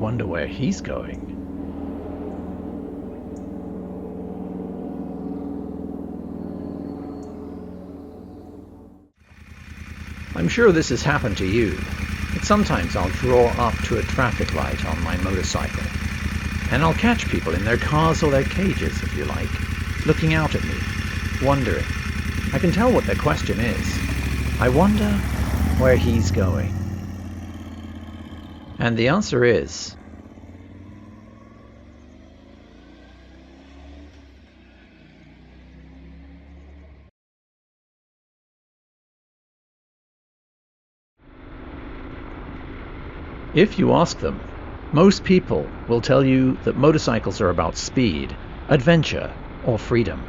wonder where he's going. I'm sure this has happened to you, but sometimes I'll draw up to a traffic light on my motorcycle, and I'll catch people in their cars or their cages, if you like, looking out at me, wondering. I can tell what their question is. I wonder where he's going. And the answer is, if you ask them, most people will tell you that motorcycles are about speed, adventure, or freedom.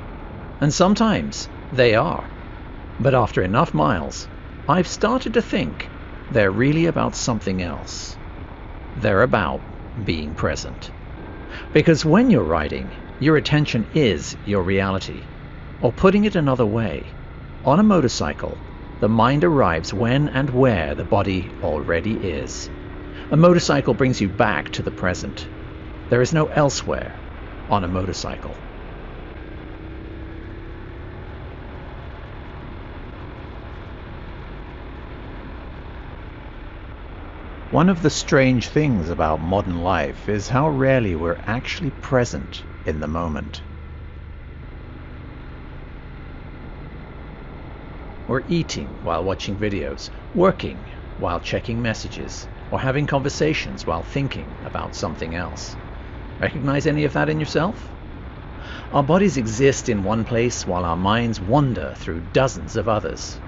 And sometimes they are. But after enough miles, I've started to think they're really about something else. They're about being present. Because when you're riding, your attention is your reality. Or putting it another way, on a motorcycle, the mind arrives when and where the body already is. A motorcycle brings you back to the present. There is no elsewhere on a motorcycle. One of the strange things about modern life is how rarely we're actually present in the moment. We're eating while watching videos, working while checking messages, or having conversations while thinking about something else. Recognize any of that in yourself? Our bodies exist in one place while our minds wander through dozens of others.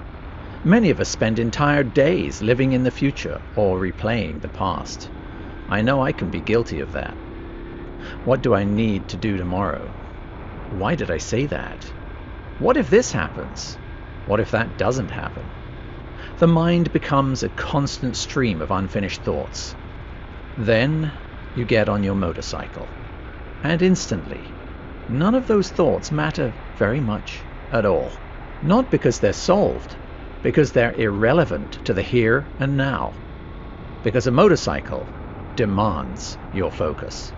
Many of us spend entire days living in the future or replaying the past. I know I can be guilty of that. What do I need to do tomorrow? Why did I say that? What if this happens? What if that doesn't happen? The mind becomes a constant stream of unfinished thoughts. Then you get on your motorcycle, and instantly, none of those thoughts matter very much at all. Not because they're solved, because they're irrelevant to the here and now. Because a motorcycle demands your focus.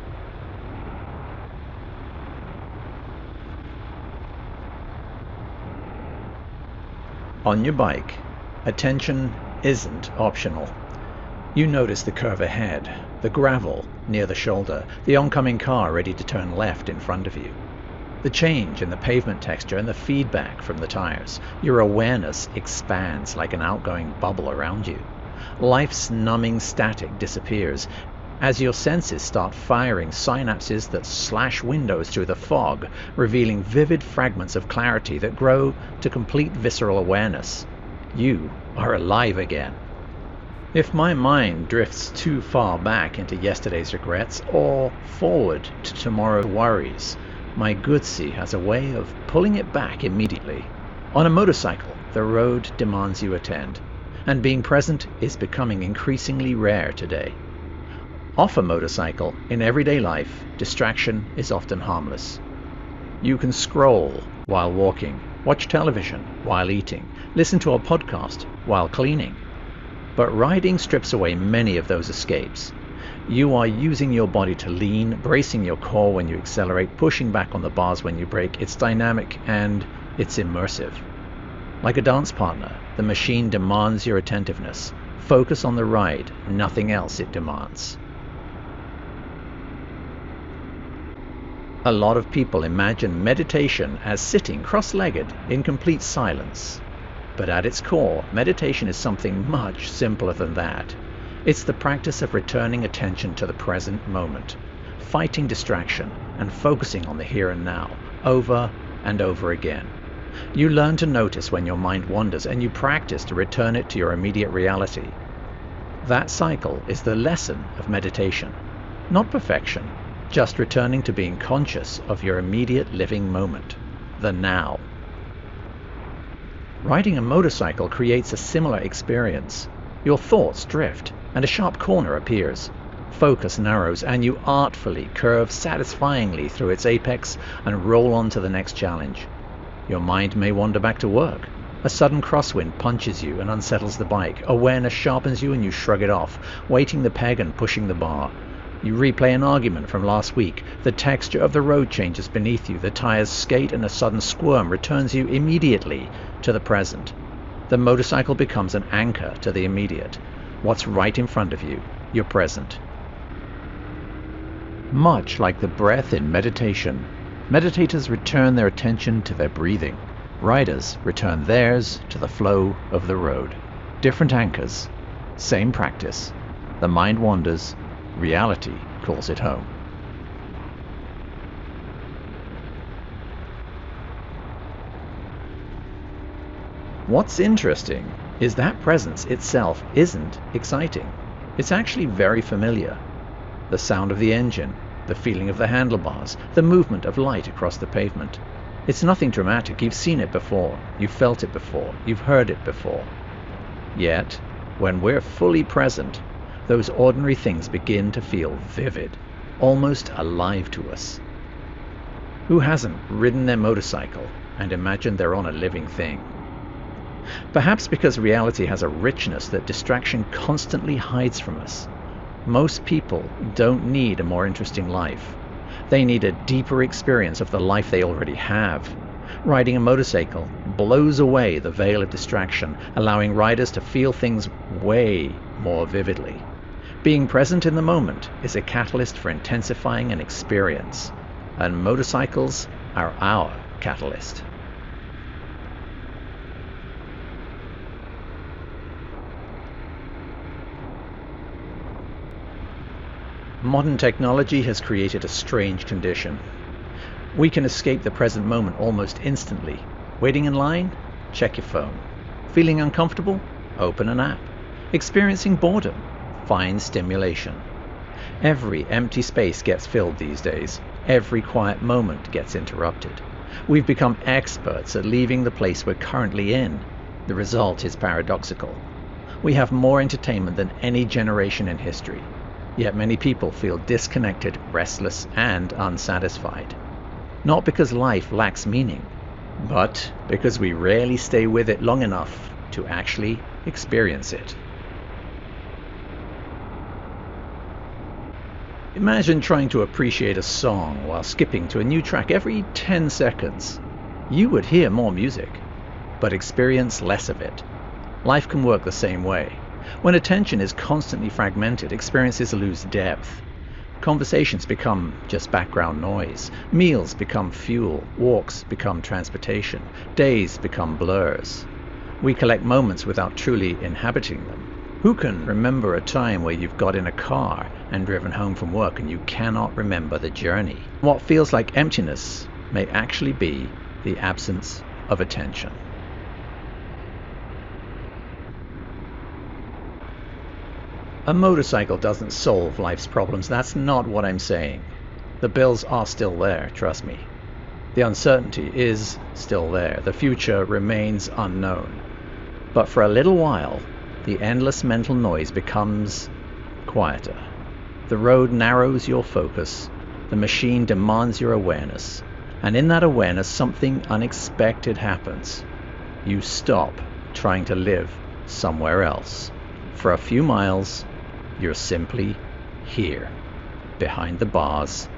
On your bike, attention isn't optional. You notice the curve ahead, the gravel near the shoulder, the oncoming car ready to turn left in front of you. The change in the pavement texture and the feedback from the tires. Your awareness expands like an outgoing bubble around you. Life's numbing static disappears as your senses start firing synapses that slash windows through the fog, revealing vivid fragments of clarity that grow to complete visceral awareness. You are alive again. If my mind drifts too far back into yesterday's regrets or forward to tomorrow's worries, my Goodsey has a way of pulling it back immediately. On a motorcycle, the road demands you attend, and being present is becoming increasingly rare today. Off a motorcycle, in everyday life, distraction is often harmless. You can scroll while walking, watch television while eating, listen to a podcast while cleaning. But riding strips away many of those escapes. You are using your body to lean, bracing your core when you accelerate, pushing back on the bars when you brake. It's dynamic and it's immersive. Like a dance partner, the machine demands your attentiveness. Focus on the ride, nothing else it demands. A lot of people imagine meditation as sitting cross-legged in complete silence. But at its core, meditation is something much simpler than that. It's the practice of returning attention to the present moment, fighting distraction and focusing on the here and now, over and over again. You learn to notice when your mind wanders, and you practice to return it to your immediate reality. That cycle is the lesson of meditation, not perfection, just returning to being conscious of your immediate living moment, the now. Riding a motorcycle creates a similar experience. Your thoughts drift, and a sharp corner appears. Focus narrows, and you artfully curve satisfyingly through its apex and roll on to the next challenge. Your mind may wander back to work. A sudden crosswind punches you and unsettles the bike. Awareness sharpens you and you shrug it off, weighting the peg and pushing the bar. You replay an argument from last week. The texture of the road changes beneath you. The tires skate and a sudden squirm returns you immediately to the present. The motorcycle becomes an anchor to the immediate. What's right in front of you, your present. Much like the breath in meditation, meditators return their attention to their breathing. Riders return theirs to the flow of the road. Different anchors, same practice. The mind wanders, reality calls it home. What's interesting is that presence itself isn't exciting. It's actually very familiar. The sound of the engine, the feeling of the handlebars, the movement of light across the pavement. It's nothing dramatic. You've seen it before. You've felt it before. You've heard it before. Yet, when we're fully present, those ordinary things begin to feel vivid, almost alive to us. Who hasn't ridden their motorcycle and imagined they're on a living thing? Perhaps because reality has a richness that distraction constantly hides from us. Most people don't need a more interesting life. They need a deeper experience of the life they already have. Riding a motorcycle blows away the veil of distraction, allowing riders to feel things way more vividly. Being present in the moment is a catalyst for intensifying an experience, and motorcycles are our catalyst. Modern technology has created a strange condition. We can escape the present moment almost instantly. Waiting in line? Check your phone. Feeling uncomfortable? Open an app. Experiencing boredom? Find stimulation. Every empty space gets filled these days. Every quiet moment gets interrupted. We've become experts at leaving the place we're currently in. The result is paradoxical. We have more entertainment than any generation in history. Yet many people feel disconnected, restless, and unsatisfied. Not because life lacks meaning, but because we rarely stay with it long enough to actually experience it. Imagine trying to appreciate a song while skipping to a new track every 10 seconds. You would hear more music, but experience less of it. Life can work the same way. When attention is constantly fragmented, experiences lose depth. Conversations become just background noise. Meals become fuel. Walks become transportation. Days become blurs. We collect moments without truly inhabiting them. Who can remember a time where you've got in a car and driven home from work and you cannot remember the journey? What feels like emptiness may actually be the absence of attention. A motorcycle doesn't solve life's problems. That's not what I'm saying. The bills are still there, trust me. The uncertainty is still there. The future remains unknown. But for a little while, the endless mental noise becomes quieter. The road narrows your focus. The machine demands your awareness. And in that awareness, something unexpected happens. You stop trying to live somewhere else. For a few miles, you're simply here, behind the bars,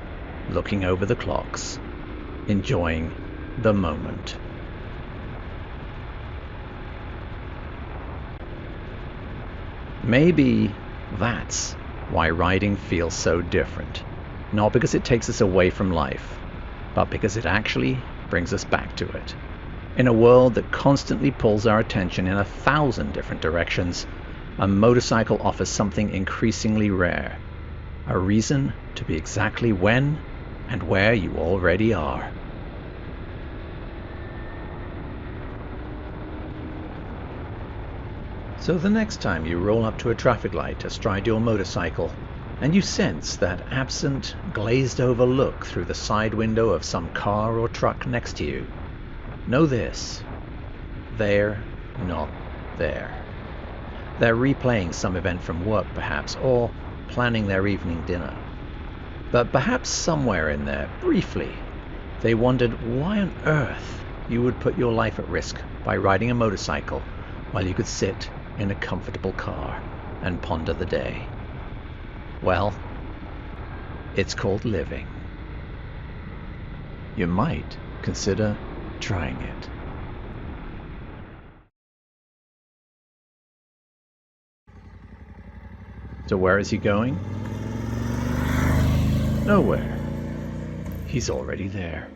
looking over the clocks, enjoying the moment. Maybe that's why riding feels so different. Not because it takes us away from life, but because it actually brings us back to it. In a world that constantly pulls our attention in 1,000 different directions, a motorcycle offers something increasingly rare. A reason to be exactly when and where you already are. So the next time you roll up to a traffic light astride your motorcycle, and you sense that absent, glazed-over look through the side window of some car or truck next to you, know this: they're not there. They're replaying some event from work, perhaps, or planning their evening dinner. But perhaps somewhere in there, briefly, they wondered why on earth you would put your life at risk by riding a motorcycle while you could sit in a comfortable car and ponder the day. Well, It's called living. You might consider trying it. So where is he going? Nowhere. He's already there.